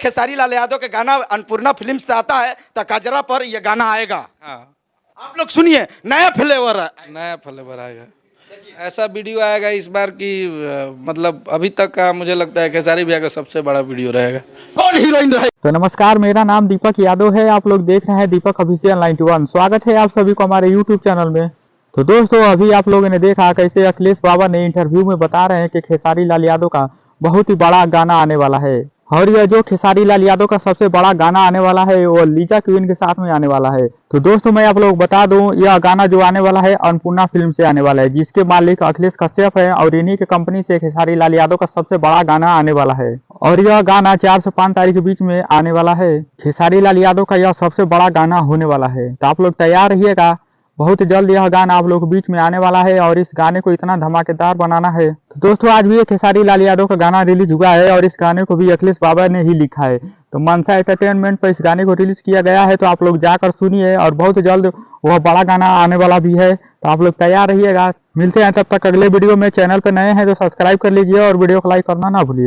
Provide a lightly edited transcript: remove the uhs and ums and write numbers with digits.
खेसारी लाल यादव के गाना अन्नपूर्णा फिल्म से आता है तो कजरा पर ये गाना आएगा। हाँ, आप लोग सुनिए, नया फ्लेवर है। नया फ्लेवर आएगा, ऐसा वीडियो आएगा इस बार की मतलब अभी तक का मुझे लगता है खेसारी भैया का सबसे बड़ा वीडियो रहेगा। कौन हीरोइन रहे? तो नमस्कार, मेरा नाम दीपक यादव है। आप लोग देख रहे हैं दीपक ऑफिशियल 91। स्वागत है आप सभी को हमारे यूट्यूब चैनल में। तो दोस्तों, अभी आप लोगों ने देखा कैसे अखिलेश बाबा ने इंटरव्यू में बता रहे हैं कि खेसारी लाल यादव का बहुत ही बड़ा गाना आने वाला है। और यह जो खेसारी लाल यादव का सबसे बड़ा गाना आने वाला है वो लीजा क्वीन के साथ में आने वाला है। तो दोस्तों, मैं आप लोग बता दूं, यह गाना जो आने वाला है अन्नपूर्णा फिल्म से आने वाला है, जिसके मालिक अखिलेश कश्यप है और इन्हीं की कंपनी से खेसारी लाल यादव का सबसे बड़ा गाना आने वाला है। और यह गाना 4 से 5 तारीख के बीच में आने वाला है। खेसारी लाल यादव का यह सबसे बड़ा गाना होने वाला है, तो आप लोग तैयार रहिएगा। बहुत जल्द यह गाना आप लोग के बीच में आने वाला है और इस गाने को इतना धमाकेदार बनाना है। तो दोस्तों, आज भी ये खेसारी लाल यादव का गाना रिलीज हुआ है और इस गाने को भी अखिलेश बाबा ने ही लिखा है। तो मनसा एंटरटेनमेंट पर इस गाने को रिलीज किया गया है, तो आप लोग जाकर सुनिए। और बहुत जल्द वह बड़ा गाना आने वाला भी है, तो आप लोग तैयार रहिएगा। मिलते हैं तब तक अगले वीडियो में। चैनल पर नए हैं तो सब्सक्राइब कर लीजिए और वीडियो को लाइक करना ना भूलिए।